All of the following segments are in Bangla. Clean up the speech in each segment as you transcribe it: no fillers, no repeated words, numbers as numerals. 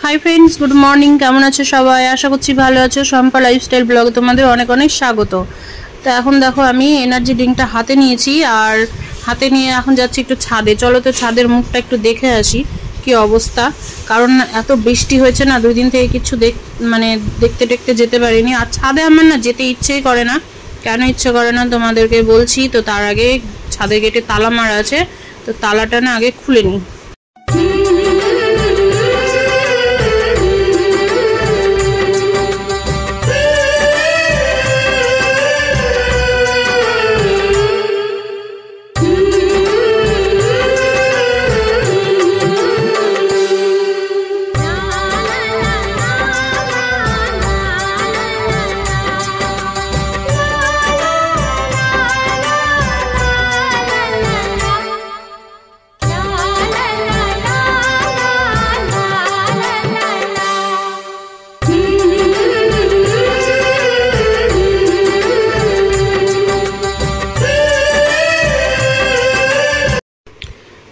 हाई फ्रेंड्स गुड मर्निंग केमन आछो सबाई आशा करछि भालो आछो शम्पा लाइफस्टाइल ब्लगे तोमादेर अनेक अनेक स्वागत। तो एखन देखो आमी एनार्जी ड्रिंकटा हाते नियेछि और हाते निये एखन जाच्छि एकटु छादे। चलो तो छादेर मुखटा एकटु देखे आसि कि अवस्था, कारण एत बृष्टि हयेछे ना दुई दिन थेके किच्छु माने देखते टेकते जेते पारिनि। और छादे आमार ना जेते इच्छेई करे ना, केन इच्छे करे ना तोमादेरके बोलछि। तो तार आगे छादे गेटे ताला मारा आछे, तो तालाटा ना आगे खुले निই।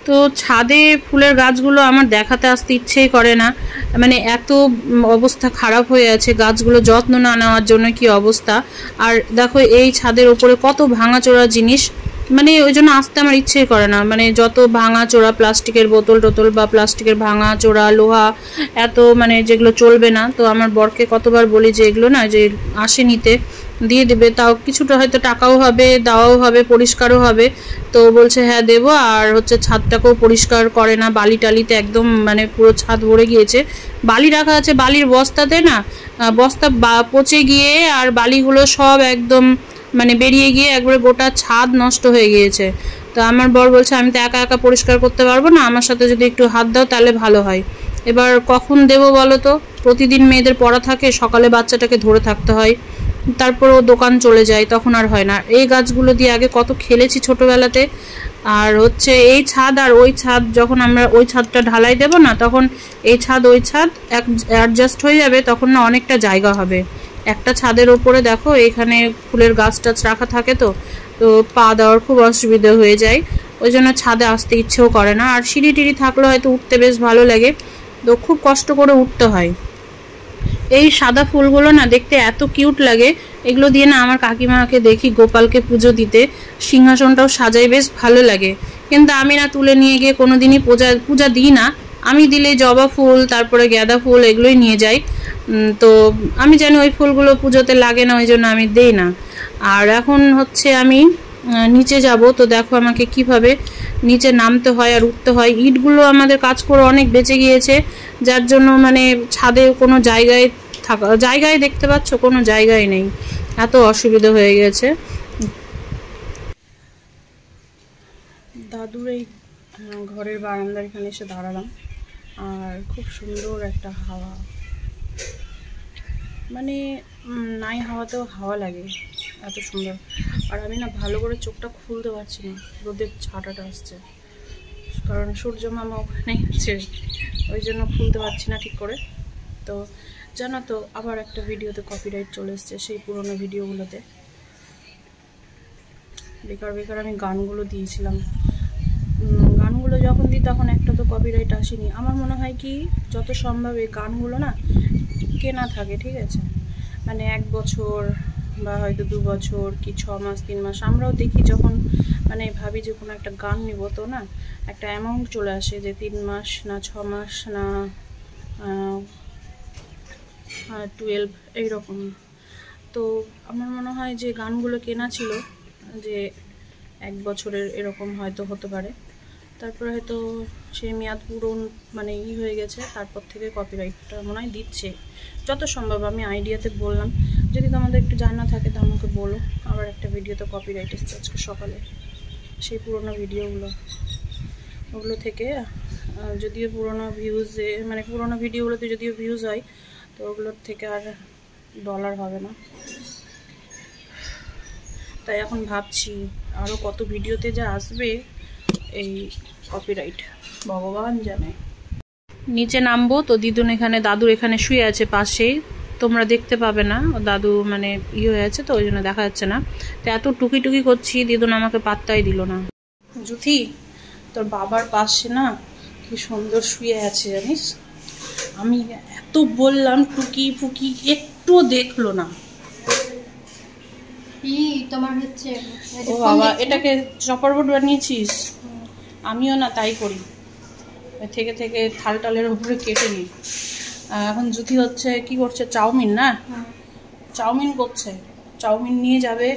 तो छादे फुलेर गाछगुलो आमार देखाते आसते इच्छेई करे ना, माने एत अवस्था खराब हये आछे गाछगुलो जत्न ना नेওয়ার জন্য कि अवस्था। और देखो এই ছাদের উপরে কত ভাঙাচোরা জিনিস, মানে ওই জন্য আসতে আমার ইচ্ছেই করে না। মানে যত ভাঙাচোরা প্লাস্টিকের বোতল টোতল বা প্লাস্টিকের ভাঙাচোরা লোহা এত মানে যেগুলো চলবে না। তো আমার বরকে কতবার বলি যে এগুলো না যে আসে নিতে দিয়ে দেবে, তাও কিছুটা হয়তো টাকাও হবে দাওয়াও হবে পরিষ্কারও হবে। তো বলছে হ্যাঁ দেবো। আর হচ্ছে ছাদটাকেও পরিষ্কার করে না, বালি টালিতে একদম মানে পুরো ছাদ ভরে গিয়েছে। বালি রাখা আছে বালির বস্তাতে না, বস্তা পচে গিয়ে আর বালিগুলো সব একদম মানে বেরিয়ে গিয়ে একবারে গোটা ছাদ নষ্ট হয়ে গিয়েছে। তো আমার বর বলছে আমি তো একা একা পরিষ্কার করতে পারবো না, আমার সাথে যদি একটু হাত দাও তাহলে ভালো হয়। এবার কখন দেবো বলো তো, প্রতিদিন মেয়েদের পড়া থাকে, সকালে বাচ্চাটাকে ধরে থাকতে হয়, তারপর ও দোকান চলে যায়, তখন আর হয় না। এই গাছগুলো দিয়ে আগে কত খেলেছি ছোটবেলাতে। আর হচ্ছে এই ছাদ আর ওই ছাদ, যখন আমরা ওই ছাদটা ঢালাই দেব না তখন এই ছাদ ওই ছাদ অ্যাডজাস্ট হয়ে যাবে, তখন না অনেকটা জায়গা হবে। একটা ছাদের উপরে দেখো এখানে ফুলের গাছ টাছ রাখা থাকে, তো তো পা দেওয়ার খুব অসুবিধা হয়ে যায়, ওই জন্য ছাদে আসতে ইচ্ছেও করে না। আর সিঁড়ি টিড়ি থাকলে হয়তো উঠতে বেশ ভালো লাগে, তো খুব কষ্ট করে উঠতে হয়। এই সাদা ফুলগুলো না দেখতে এত কিউট লাগে, এগুলো দিয়ে না আমার কাকিমাকে দেখি গোপালকে পুজো দিতে, সিংহাসনটাও সাজাই বেশ ভালো লাগে। কিন্তু আমি না তুলে নিয়ে গিয়ে কোনোদিনই পূজা দিই না। আমি দিলে জবা ফুল তারপরে গাঁদা ফুল এগুলোই নিয়ে যাই। তো আমি জানি ওই ফুলগুলো পুজোতে লাগে না, ওই জন্য আমি দেই না। আর এখন হচ্ছে আমি নিচে যাব, তো দেখো আমাকে কিভাবে নিচে নামতে হয় আর উঠতে হয়। ইটগুলো আমাদের কাজ করে অনেক বেঁচে গিয়েছে, যার জন্য মানে ছাদে কোনো জায়গায় দেখতে পাচ্ছ কোনো জায়গায় নেই, এত অসুবিধা হয়ে গেছে। দাদুর এই ঘরের বারান্দার এখানে এসে দাঁড়ালাম, আর খুব সুন্দর একটা হাওয়া, মানে নাই হাওয়াতেও হাওয়া লাগে, এত সুন্দর। আর আমি না ভালো করে চোখটা খুলতে পারছি না, রোদের ছাটাটা আসছে, কারণ সূর্য মামা ওখানেই আছে, ওই জন্য খুলতে পারছি না ঠিক করে। তো জানো তো আবার একটা ভিডিওতে কপিরাইট চলে এসছে, সেই পুরোনো ভিডিওগুলোতে বেকার বেকার আমি গানগুলো দিয়েছিলাম। গানগুলো যখন দিই তখন একটা তো কপিরাইট আসেনি। আমার মনে হয় কি যত সম্ভব এই গানগুলো না কেনা থাকে, ঠিক আছে, মানে 1 বছর বা হয়তো 2 বছর কি 6 মাস 3 মাস। আমরাও দেখি যখন মানে ভাবি যে কোনো একটা গান নিব, তো না একটা অ্যামাউন্ট চলে আসে যে 3 মাস না 6 মাস না 12 এইরকম। তো আমার মনে হয় যে গানগুলো কেনা ছিল যে 1 বছরের এরকম হয়তো হতে পারে, তারপরে হয়তো সেই মেয়াদ পূরণ মানে হয়ে গেছে, তারপর থেকে কপিরাইটটা মনে হয় দিচ্ছে। যত সম্ভব আমি আইডিয়াতে বললাম, যদি তোমাদের একটু জানা থাকে তো আমাকে বলো। আবার একটা ভিডিওতে কপিরাইট এসেছে আজকে সকালে, সেই পুরোনো ভিডিওগুলো, ওগুলো থেকে যদিও পুরোনো ভিউজে মানে পুরোনো ভিডিওগুলোতে যদিও ভিউজ হয়, তো ওগুলোর থেকে আর ডলার হবে না। তাই এখন ভাবছি আরও কত ভিডিওতে যা আসবে এই কপিরাইট, ভগবান জানে। নিচে নামবো, তো দিদুন এখানে দাদুর এখানে শুয়ে আছে পাশেই, তোমরা দেখতে পাবে না, দাদু মানে হয়ে আছে তো ওই জন্য দেখা যাচ্ছে না। তো এত টুকি টুকি করছি, দিদুন আমাকে পাত্তাই দিল না। জুথি তোর বাবার পাশে না কি সুন্দর শুয়ে আছে জানিস, আমি এত বললাম টুকি ফুকি একটু দেখলো না। তোমার হচ্ছে ও বাবা, এটাকে চপার বোর্ড বানিয়েছিস? আমিও না তাই করি, থেকে থেকে থাল টালের উপরে কেটে নিই। এখন জুতি হচ্ছে কি করছে, চাউমিন না, চাউমিন করছে, চাউমিন নিয়ে যাবে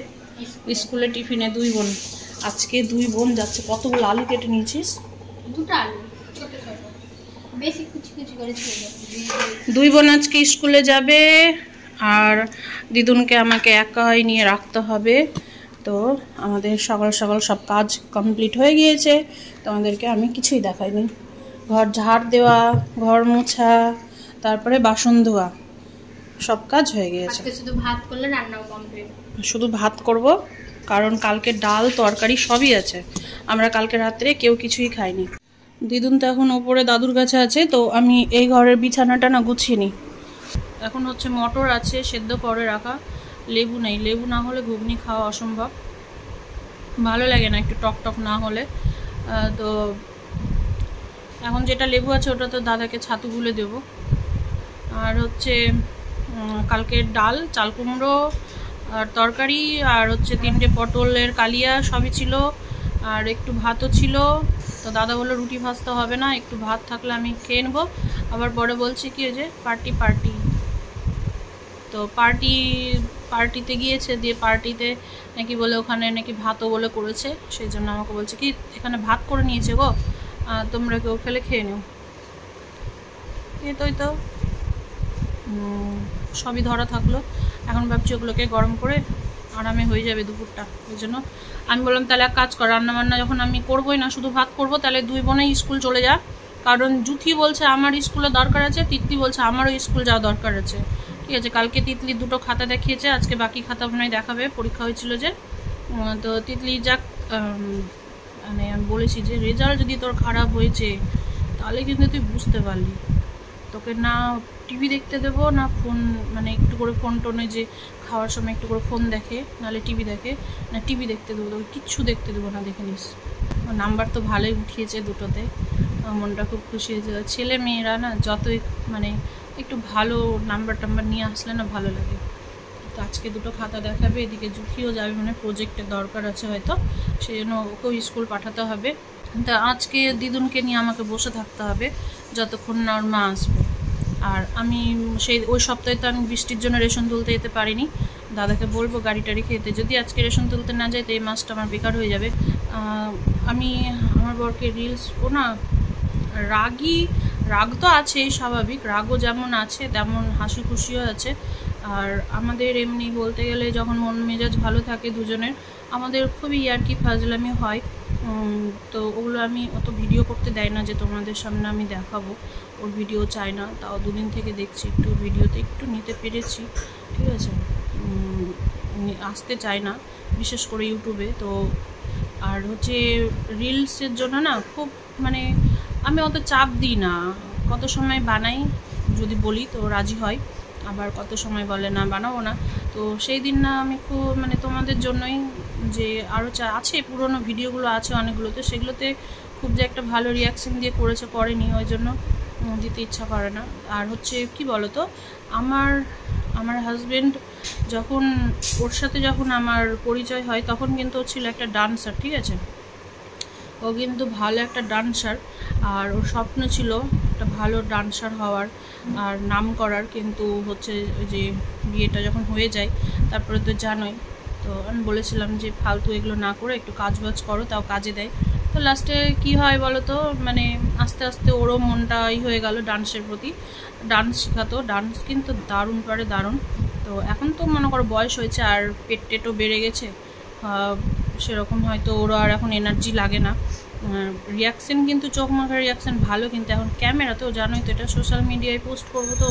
স্কুলে টিফিনে। 2 বোন, আজকে 2 বোন যাচ্ছে। কতগুলো আলু কেটে নিয়েছিস? 2টা আলু, ছোট ছোট, বেশি কুচি কুচি করে ছেড়ে। 2 বোন আজকে স্কুলে যাবে, আর দিদুনকে আমাকে একাই নিয়ে রাখতে হবে। তো আমাদের সকাল সকাল সব কাজ কমপ্লিট হয়ে গিয়েছে, তোমাদেরকে আমি কিছুই দেখাইনি। ঘর ঝাড় দেওয়া, ঘর মোছা, তারপরে বাসন ধোয়া, সব কাজ হয়ে গিয়েছে। শুধু ভাত করলে রান্নাও কমপ্লিট। শুধু ভাত করব, কারণ কালকে ডাল তরকারি সবই আছে। আমরা কালকে রাত্রে কেউ কিছুই খাইনি। দিদুন তো এখন ওপরে দাদুর কাছে আছে, তো আমি এই ঘরের বিছানাটা না গুছিয়ে নিই। এখন হচ্ছে মটর আছে সেদ্ধ করে রাখা, লেবু নেই, লেবু না হলে ঘুগনি খাওয়া অসম্ভব, ভালো লাগে না একটু টক টক না হলে। তো এখন যেটা লেবু আছে ওটা তো দাদাকে ছাতু গুলে দেবো। আর হচ্ছে কালকে ডাল, চাল কুমড়ো আর তরকারি, আর হচ্ছে 3টে পটলের কালিয়া সবই ছিল, আর একটু ভাতও ছিল। তো দাদা বললো রুটি ভাজতে হবে না, একটু ভাত থাকলে আমি খেয়ে নেবো। আবার পরে বলছে কি যে পার্টি, তো পার্টিতে গিয়েছে, দিয়ে পার্টিতে নাকি বলে ওখানে নাকি ভাতও বলে করেছে, সেই জন্য আমাকে বলছে কি এখানে ভাত করে নিয়েছে গো, তোমরা কেউ খেলে খেয়ে নিও। তো সবই ধরা থাকলো। এখন ভাবছি ওগুলোকে গরম করে আরামে হয়ে যাবে দুপুরটা। ওই জন্য আমি বললাম তাহলে এক কাজ কর, রান্নাবান্না যখন আমি করবোই না, শুধু ভাত করবো, তাহলে 2 বোনেই স্কুল চলে যা। কারণ জুথি বলছে আমার স্কুলে দরকার আছে, তিতলি বলছে আমারও স্কুল যাওয়া দরকার আছে। ঠিক আছে, কালকে তিতলি 2টো খাতা দেখিয়েছে, আজকে বাকি খাতা মনে হয় দেখাবে, পরীক্ষা হয়েছিল যে। তো তিতলি যাক, মানে আমি বলেছি যে রেজাল্ট যদি তোর খারাপ হয়েছে তাহলে কিন্তু তুই বুঝতে পারলি, তোকে না টিভি দেখতে দেবো না ফোন, মানে একটু করে ফোন টোনে যে খাওয়ার সময় একটু করে ফোন দেখে, নাহলে টিভি দেখে, না টিভি দেখতে দেবো, তোকে কিচ্ছু দেখতে দেবো না, দেখে নিস। নাম্বার তো ভালোই উঠিয়েছে 2টোতে, মনটা খুব খুশি হয়েছে। ছেলে মেয়েরা না যতই মানে একটু ভালো নাম্বার টাম্বার নিয়ে আসলে না ভালো লাগে। তো আজকে 2টো খাতা দেখাবে, এদিকে জুথিও যাবে, মানে প্রজেক্টের দরকার আছে হয়তো, সেই জন্য ওকেও স্কুল পাঠাতে হবে। তা আজকে দিদুনকে নিয়ে আমাকে বসে থাকতে হবে যতক্ষণ না ওর মা আসবে। আর আমি ওই সপ্তাহে তো আমি বৃষ্টির জন্য রেশন তুলতে যেতে পারিনি, দাদাকে বলবো গাড়ি টাড়ি খেতে, যদি আজকে রেশন তুলতে না যায় তো এই মাসটা আমার বেকার হয়ে যাবে। আমি আমার বরকে রিলস, ও না রাগ তো আছেই স্বাভাবিক, রাগও যেমন আছে তেমন হাসি খুশিও আছে। আর আমাদের এমনি বলতে গেলে যখন মন মেজাজ ভালো থাকে দুজনের, আমাদের খুবই ইয়ার্কি ফাজলামি হয়। তো ওগুলো আমি অত ভিডিও করতে দেয় না যে তোমাদের সামনে আমি দেখাবো, ওর ভিডিও চাই না। তাও 2 দিন থেকে দেখছি একটু ভিডিওতে একটু নিতে পেরেছি, ঠিক আছে, আসতে চায় না বিশেষ করে ইউটিউবে। তো আর হচ্ছে রিলসের জন্য না খুব মানে আমি অত চাপ দিই না, কত সময় বানাই যদি বলি তো রাজি হয়, আবার কত সময় বলে না বানাবো না। তো সেই দিন না আমি খুব মানে তোমাদের জন্যই, যে আরও আছে পুরনো ভিডিওগুলো আছে অনেকগুলোতে, সেগুলোতে খুব যে একটা ভালো রিয়াকশান দিয়ে করেনি, ওই জন্য দিতে ইচ্ছা করে না। আর হচ্ছে কি বলো তো, আমার হাজব্যান্ড যখন ওর সাথে যখন আমার পরিচয় হয় তখন কিন্তু ও ছিল একটা ডান্সার, ঠিক আছে, ও কিন্তু ভালো একটা ডান্সার, আর ওর স্বপ্ন ছিল একটা ভালো ডান্সার হওয়ার আর নাম করার। কিন্তু হচ্ছে ওই যে বিয়েটা যখন হয়ে যায় তারপরে তো জানোই, তো আমি বলেছিলাম যে ফালতু এগুলো না করে একটু কাজবাজ করো, তাও কাজে দেয়। তো লাস্টে কি হয় বলো তো, মানে আস্তে আস্তে ওরও মনটা হয়ে গেল ডান্সের প্রতি, ডান্স শেখাতো, ডান্স কিন্তু দারুণ পারে, দারুণ। তো এখন তো মনে করো বয়স হয়েছে আর পেট টেটও বেড়ে গেছে, সেরকম হয়তো ওরও আর এখন এনার্জি লাগে না। রিয়াকশান কিন্তু চোখ মাখার রিয়াকশান ভালো, কিন্তু এখন ক্যামেরাতেও জানোই তো এটা সোশ্যাল মিডিয়ায় পোস্ট করবো, তো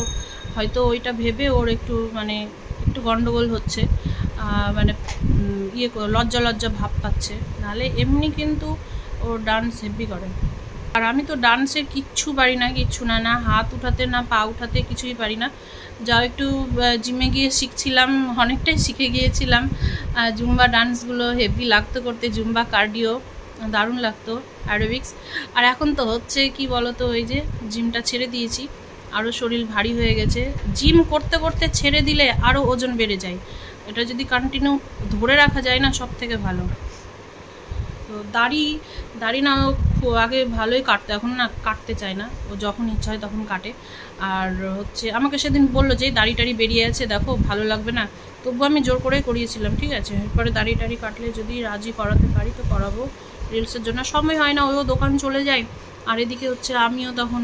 হয়তো ওইটা ভেবে ওর একটু মানে একটু গন্ডগোল হচ্ছে, মানে লজ্জা ভাব পাচ্ছে, নাহলে এমনি কিন্তু ওর ডান্স হেভি করে। আর আমি তো ডান্সের কিচ্ছু পারি না, কিচ্ছু না, না হাত উঠাতে না পা উঠাতে কিছুই পারি না। যাও একটু জিমে গিয়ে শিখছিলাম, অনেকটাই শিখে গিয়েছিলাম, জুম্বা ডান্সগুলো হেভি লাগতো করতে, জুম্বা কার্ডিও দারুণ লাগতো, অ্যারোবিক্স। আর এখন তো হচ্ছে কি বলতো, ওই যে জিমটা ছেড়ে দিয়েছি, আরও শরীর ভারী হয়ে গেছে। জিম করতে করতে ছেড়ে দিলে আরও ওজন বেড়ে যায়, এটা যদি কন্টিনিউ ধরে রাখা যায় না সব থেকে ভালো। তো দাড়ি না আগে ভালোই কাটতো, এখন না কাটতে চায় না, ও যখন ইচ্ছা হয় তখন কাটে। আর হচ্ছে আমাকে সেদিন বললো যে দাড়ি বেরিয়ে আছে দেখো ভালো লাগবে না, তবু আমি জোর করেই করিয়েছিলাম, ঠিক আছে। এরপরে দাড়ি কাটলে যদি রাজি করাতে পারি তো করাবো, রিলসের জন্য সময় হয় না, ওও দোকান চলে যায়। আর এদিকে হচ্ছে আমিও তখন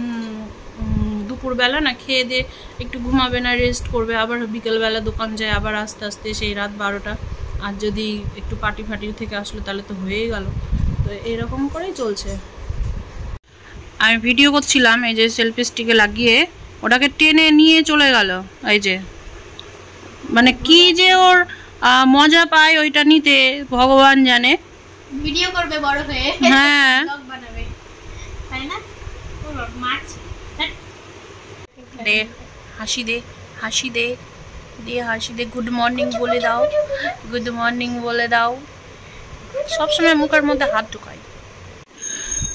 দুপুরবেলা না খেয়ে দিয়ে একটু ঘুমাবে না, রেস্ট করবে, আবার বিকেলবেলা দোকান যায়, আবার আস্তে আস্তে সেই রাত 12টা। আর যদি একটু পার্টি থেকে আসলো তাহলে তো হয়েই গেল। তো এরকম করেই চলছে। আমি ভিডিও করছিলাম, এই যে সেলফি স্টিকে লাগিয়ে ওটাকে টেনে নিয়ে চলে গেল। এই যে মানে কি যে ওর মজা পায় ওইটা নিতে ভগবান জানে। ভিডিও করবে বড় হয়ে, হ্যাঁ ব্লগ বানাবে, তাই না? ও মাছ দে হাসি দে, হাসি দে, দিয়ে হাসি দে, গুড মর্নিং বলে দাও, গুড মর্নিং বলে দাও। সবসময় মুখের মধ্যে হাত ঢুকাই।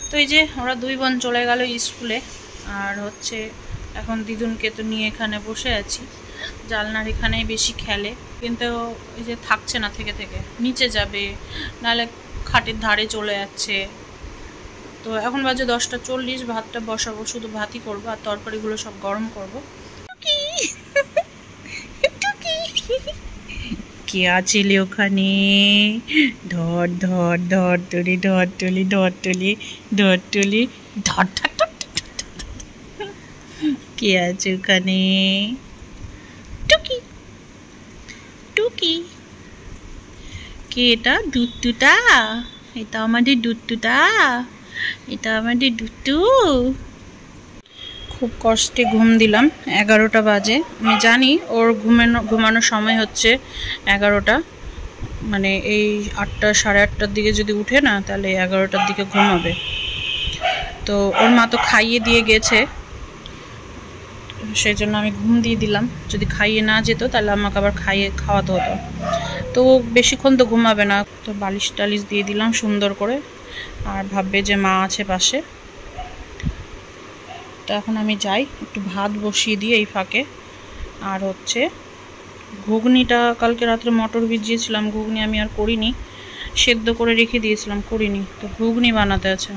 তো এই যে ওরা দুই বোন চলে গেল স্কুলে। আর হচ্ছে এখন দিদুনকে তো নিয়ে এখানে বসে আছি, জানলার এখানেই বেশি খেলে, কিন্তু এই যে থাকছে না, থেকে নিচে যাবে, নাহলে খাটের ধারে চলে যাচ্ছে। তো এখন বাজে 10টা 40, ভাতটা বসাবো, শুধু ভাতই করবো, আর তরকারিগুলো সব গরম করবো। কে আছে ওখানে? ধর ধর ধর তুলি, ধর তুলি, ধর তুলি, ধর তুলি, ধর ধর। কে আছে ওখানে? টুকি টুকি। কে এটা? দুট্টুটা? এটা আমাদের দুট্টুটা, এটা আমাদের দুট্টু। খুব কষ্টে ঘুম দিলাম, 11টা বাজে। আমি জানি ওর ঘুমানোর সময় হচ্ছে 11টা, মানে এই 8টা 8:30টার দিকে যদি উঠে না তাহলে 11টার দিকে ঘুমাবে। তো ওর মা তো খাইয়ে দিয়ে গেছে, সেই জন্য আমি ঘুম দিয়ে দিলাম। যদি খাইয়ে না যেত তাহলে আমাকে আবার খাওয়াতে হতো। তো বেশিক্ষণ তো ঘুমাবে না, তো বালিশ টালিশ দিয়ে দিলাম সুন্দর করে, আর ভাববে যে মা আছে পাশে। তো এখন আমি যাই, একটু ভাত বসিয়ে দিই এই ফাঁকে। আর হচ্ছে ঘুগনিটা কালকে রাত্রে মটর ভিজিয়েছিলাম, ঘুগনি আমি আর করিনি, সেদ্ধ করে রেখে দিয়েছিলাম, করিনি, তো ঘুগনি বানাতে আছে।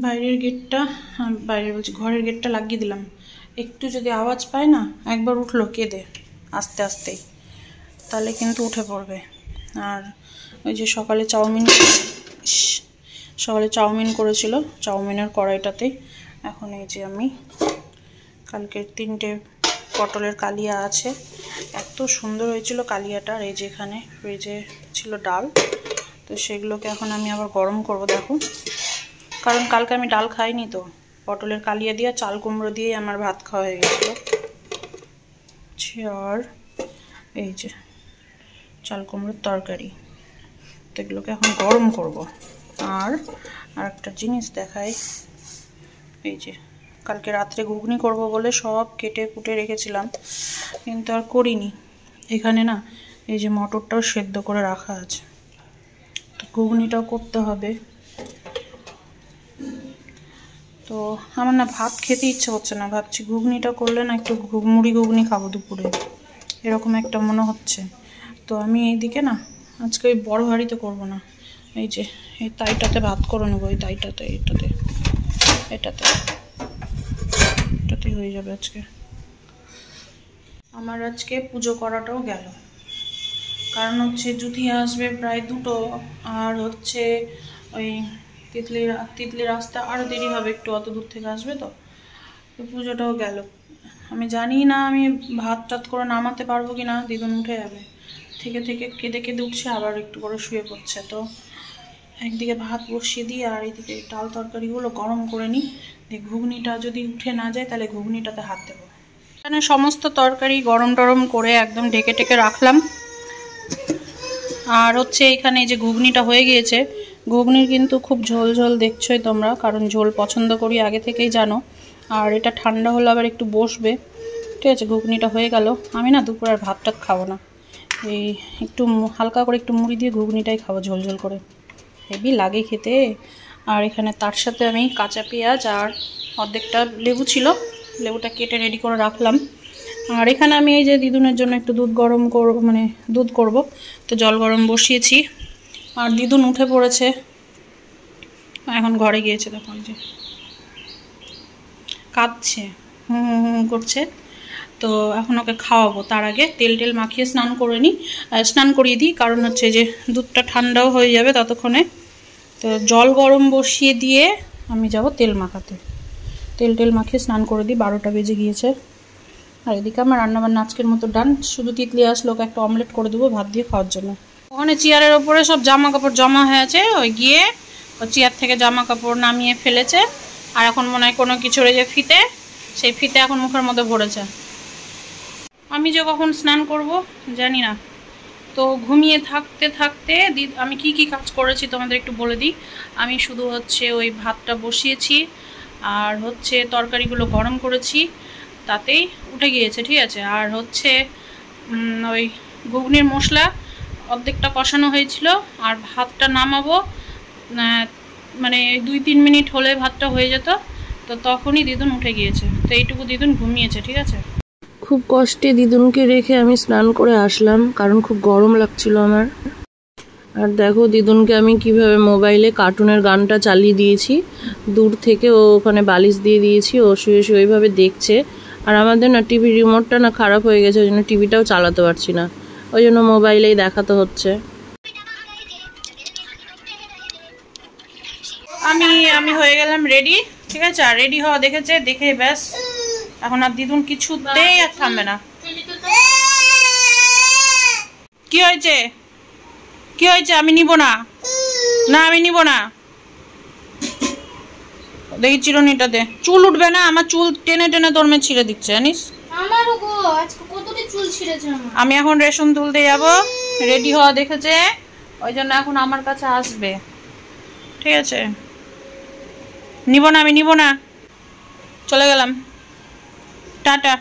বাইরের গেটটা, বাইরে বলছি ঘরের গেটটা লাগিয়ে দিলাম। একটু যদি আওয়াজ পায় না, একবার উঠলো কেঁদে আস্তে আস্তেই, তাহলে কিন্তু উঠে পড়বে। আর ওই যে সকালে চাউমিন করেছিল, চাউমিনের কড়াইটাতেই এখন এই যে আমি কালকের 3টে পটলের কালিয়া আছে, এত সুন্দর হয়েছিল কালিয়াটা। আর এই যে এখানে ফ্রিজে ছিল ডাল, তো সেগুলোকে এখন আমি আবার গরম করব। দেখো, কারণ কালকে আমি ডাল খাইনি, তো পটলের কালিয়া দিয়ে চাল কুমড়ো দিয়ে আমার ভাত খাওয়া হয়ে গেছিলো। আর এই যে চাল কুমড়োর তরকারি, তো এগুলোকে এখন গরম করব। আর একটা জিনিস দেখাই, এই যে কালকে রাত্রে ঘুগনি করব বলে সব কেটে কুটে রেখেছিলাম, কিন্তু আর করিনি। এখানে না এই যে মটরটাও সেদ্ধ করে রাখা আছে, তো ঘুগনিটাও করতে হবে। তো আমার না ভাত খেতে ইচ্ছে হচ্ছে না, ভাবছি ঘুগনিটা করলে না একটু মুড়ি ঘুগনি খাবো দুপুরে, এরকম একটা মনে হচ্ছে। তো আমি এইদিকে না আজকে ওই বড় হাঁড়িতে করবো না, এই যে এই তাইটাতে ভাত করে নেবো, এই তাইটাতে, এটাতেই হয়ে যাবে আজকে। আমার আজকে পুজো করাটাও গেল, কারণ হচ্ছে জুথি আসবে প্রায় 2টো, আর হচ্ছে ওই তিতলি রাস্তা আরও দেরি হবে একটু, অত দূর থেকে আসবে, তো পুজোটাও গেল। আমি জানি না আমি ভাত টাত করে নামাতে পারবো কি না, দিদুন উঠে যাবে, থেকে কেঁদে উঠছে, আবার একটু করে শুয়ে পড়ছে। তো একদিকে ভাত বসিয়ে দিই, আর এইদিকে ডাল তরকারিগুলো গরম করে নিই, দিয়ে ঘুগনিটা যদি উঠে না যায় তাহলে ঘুগনিটাতে হাত দেবো। এখানে সমস্ত তরকারি গরম টরম করে একদম ঢেকে রাখলাম। আর হচ্ছে এখানে এই যে ঘুগনিটা হয়ে গিয়েছে, ঘুগনির কিন্তু খুব ঝোল দেখছোই তোমরা, কারণ ঝোল পছন্দ করি আগে থেকেই জানো। আর এটা ঠান্ডা হলে আবার একটু বসবে, ঠিক আছে। ঘুগনিটা হয়ে গেল, আমি না দুপুর আর ভাত টাত খাবো না, এই একটু হালকা করে একটু মুড়ি দিয়ে ঘুগনিটাই খাবো ঝোল করে, হেভি লাগে খেতে। আর এখানে তার সাথে আমি কাঁচা পেঁয়াজ আর অর্ধেকটা লেবু ছিল, লেবুটা কেটে রেডি করে রাখলাম। আর এখানে আমি এই যে দিদুনের জন্য একটু দুধ গরম করব, মানে দুধ করব, তো জল গরম বসিয়েছি। আর দিদুন উঠে পড়েছে, এখন ঘরে গিয়েছে, দেখো এই যে কাঁদছে, হুম করছে। তো এখন ওকে খাওয়াবো, তার আগে তেল টেল মাখিয়ে স্নান করিয়ে দিই, কারণ হচ্ছে যে দুধটা ঠান্ডাও হয়ে যাবে ততক্ষণে। তো জল গরম বসিয়ে দিয়ে আমি যাব তেল মাখাতে, তেল টেল মাখিয়ে স্নান করে দিই, 12টা বেজে গিয়েছে। আর এদিকে আমার রান্নাবান্না আজকের মতো ডান, শুধু তিতলি আসলে ওকে একটা অমলেট করে দেবো ভাত দিয়ে খাওয়ার জন্য। ওখানে চেয়ারের ওপরে সব জামা কাপড় জমা হয়েছে, ওই গিয়ে ও চেয়ার থেকে জামা কাপড় নামিয়ে ফেলেছে। আর এখন মনে হয় কোনো কিছুর যে ফিতে, সেই ফিতে এখন মুখের মধ্যে ভরেছে। আমি যে কখন স্নান করব জানি না। তো ঘুমিয়ে থাকতে থাকতে আমি কি কি কাজ করেছি তোমাদের একটু বলে দিই। আমি শুধু হচ্ছে ওই ভাতটা বসিয়েছি আর হচ্ছে তরকারিগুলো গরম করেছি, তাতেই উঠে গিয়েছে, ঠিক আছে। আর হচ্ছে ওই ঘুগনির মশলা অর্ধেকটা কষানো হয়েছিল, আর ভাতটা নামাবো মানে 2-3 মিনিট হলে ভাতটা হয়ে যেত, তো তখনই দিদুন উঠে গিয়েছে। তো এইটুকু দিদুন ঘুমিয়েছে, ঠিক আছে। খুব কষ্টে দিদুনকে রেখে আমি স্নান করে আসলাম, কারণ খুব গরম লাগছিল আমার। আর দেখো দিদুনকে আমি কিভাবে মোবাইলে কার্টুনের গানটা চালিয়ে দিয়েছি, দূর থেকে ও ওখানে বালিশ দিয়ে দিয়েছি, ও শুয়ে শুয়ে ওইভাবে দেখছে। আর আমাদের না টিভির রিমোটটা না খারাপ হয়ে গেছে, ওই জন্য টিভিটাও চালাতে পারছি না, ওই জন্য মোবাইলেই দেখাতে হচ্ছে। আমি হয়ে গেলাম রেডি, ঠিক আছে। আর রেডি হওয়া দেখে ব্যাস, এখন আর দিদুন কিছুতেই আর থামবে না। কি হয়েছে আমি নিব না, আমি নিব না। দেখি চিরুনিটাতে চুল উঠবে না, আমার চুল টেনে টেনে তোর মেয়ে ছিঁড়ে দিচ্ছে, জানিস। আমি এখন রেশন তুলতে যাব, রেডি হওয়া দেখেছে, ওই জন্য এখন আমার কাছে আসবে, ঠিক আছে। নিব না, আমি নিব না, চলে গেলাম, টাটা।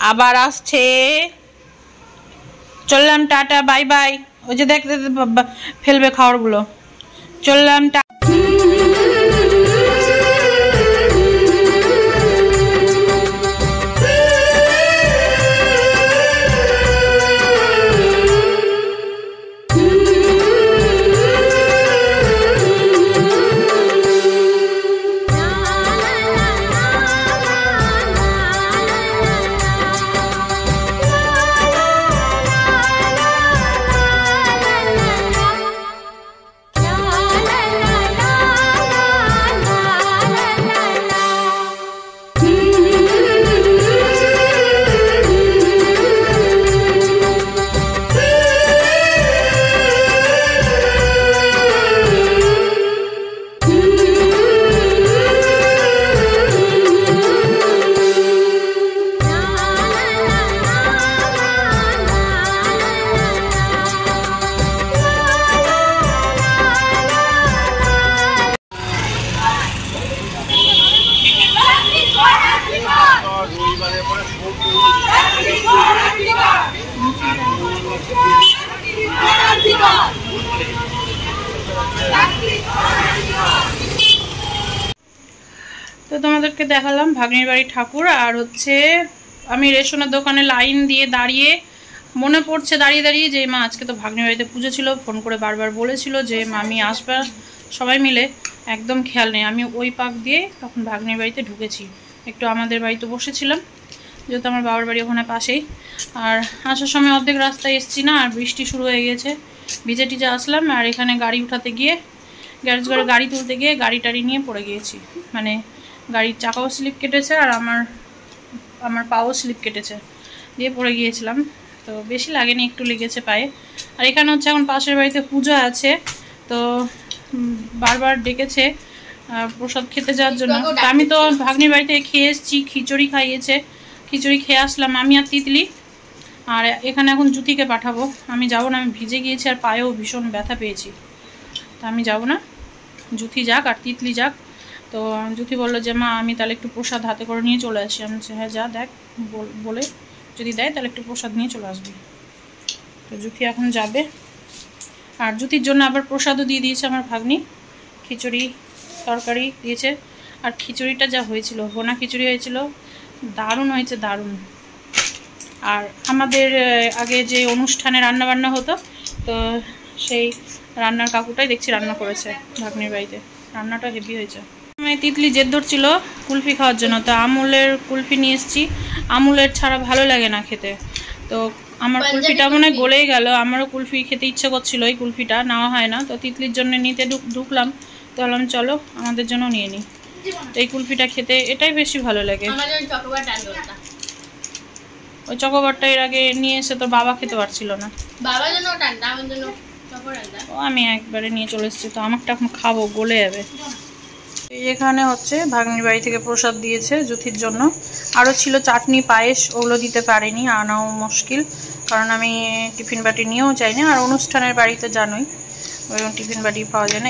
আবার আসছে, চললাম, টাটা, বাই বাই। ওই যে দেখতে ফেলবে খাবারগুলো, চললাম। তো তোমাদেরকে দেখালাম ভাগ্নির বাড়ি ঠাকুর। আর হচ্ছে আমি রেশনের দোকানে লাইন দিয়ে দাঁড়িয়ে মনে পড়ছে দাঁড়িয়ে দাঁড়িয়ে যে মা আজকে তো ভাগ্নির বাড়িতে পুজো ছিল, ফোন করে বারবার বলেছিল যে মামি আসবে সবাই মিলে, একদম খেয়াল নেই। আমি ওই পাক দিয়ে তখন ভাগ্নির বাড়িতে ঢুকেছি, একটু আমাদের বাড়িতে বসেছিলাম, যেহেতু আমার বাবার বাড়ি ওখানে পাশেই। আর আসার সময় অর্ধেক রাস্তায় এসছি না, আর বৃষ্টি শুরু হয়ে গেছে, ভিজে টিজে আসলাম। আর এখানে গাড়ি উঠাতে গিয়ে, গ্যারেজ ঘরে গাড়ি তুলতে গিয়ে গাড়ি টাড়ি নিয়ে পড়ে গিয়েছি, মানে গাড়ির চাকাও স্লিপ কেটেছে আর আমার পাও স্লিপ কেটেছে, দিয়ে পড়ে গিয়েছিলাম। তো বেশি লাগেনি, একটু লেগেছে পায়ে। আর এখানে হচ্ছে এখন পাশের বাড়িতে পূজা আছে, তো বারবার ডেকেছে প্রসাদ খেতে যাওয়ার জন্য। আমি তো ভাগ্নির বাড়িতে খেয়ে এসেছি, খিচুড়ি খাইয়েছে, খিচুড়ি খেয়ে আসলাম আমি আর তিতলি। আর এখানে এখন জুতিকে পাঠাবো, আমি যাব না, আমি ভিজে গিয়েছি আর পায়েও ভীষণ ব্যথা পেয়েছি, তা আমি যাব না, জুতি যাক আর তিতলি যাক। তো জুতি বললো যে মা আমি তাহলে একটু প্রসাদ হাতে করে নিয়ে চলে আসি। আমি বলছি হ্যাঁ যা, দেখ বলে যদি দেয় তাহলে একটু প্রসাদ নিয়ে চলে আসবি। তো জুতি এখন যাবে। আর জুতির জন্য আবার প্রসাদও দিয়ে দিয়েছে আমার ভাগ্নি, খিচুড়ি তরকারি দিয়েছে। আর খিচুড়িটা যা হয়েছিল, ভোনা খিচুড়ি হয়েছিল, দারুণ হয়েছে, দারুণ। আর আমাদের আগে যে অনুষ্ঠানে রান্নাবান্না হতো, তো সেই রান্নার কাকুটাই দেখছি রান্না করেছে ভাগ্নির বাড়িতে, রান্নাটা হেভি হয়েছে। তিতলি জেদ ধরছিল কুলফি খাওয়ার জন্য, তো আমুলের কুলফি নিয়ে এসেছি। আমুলের ছাড়া ভালো লাগে না খেতে, তো আমার কুলফিটা মনে হয় গলেই গেল। আমারও কুলফি খেতে ইচ্ছে করছিল, এই কুলফিটা নেওয়া হয় না, তো তিতলির জন্য নিতে ঢুকলাম, তো বললাম চলো আমাদের জন্য নিয়ে নিই। তো এই কুলফিটা খেতে এটাই বেশি ভালো লাগে। ওই চকোবারটা এর আগে নিয়ে এসে তো বাবা খেতে পারছিল না, ও আমি একবারে নিয়ে চলে এসেছি, তো আমারটা এখন খাবো, গলে যাবে। এখানে হচ্ছে ভাগ্নির বাড়ি থেকে প্রসাদ দিয়েছে জুথির জন্য, আরও ছিল চাটনি পায়েস, ওগুলো দিতে পারিনি, আনাও মুশকিল, কারণ আমি টিফিন বাটি নিয়েও যাইনি। আর অনুষ্ঠানের বাড়িতে জানোই ওই টিফিন বাটি পাওয়া যায় না।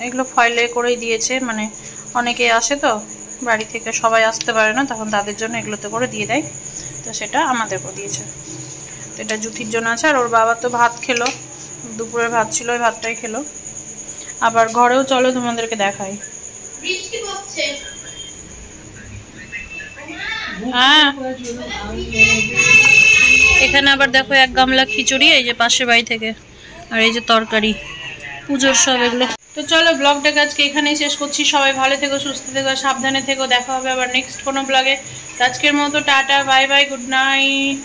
এগুলো ফয়েলে করেই দিয়েছে, মানে অনেকে আসে তো বাড়ি থেকে, সবাই আসতে পারে না, তখন তাদের জন্য এগুলোতে করে দিয়ে দেয়, তো সেটা আমাদেরকেও দিয়েছে। তো এটা জুথির জন্য আছে। আর ওর বাবা তো ভাত খেলো, দুপুরের ভাত ছিল, ওই ভাতটাই খেলো। আবার ঘরেও চলো তোমাদেরকে দেখাই। হ্যাঁ, এখানে আবার দেখো 1 গামলা খিচুড়ি, এই যে পাশের বাড়ি থেকে, আর এই যে তরকারি, পুজোর সব এগুলো। তো চলো ব্লগটাকে আজকে এখানেই শেষ করছি। সবাই ভালো থেকো, সুস্থ থেকো, সাবধানে থেকো। দেখা হবে আবার নেক্সট কোনো ব্লগে। আজকের মতো tata, bye bye, good night.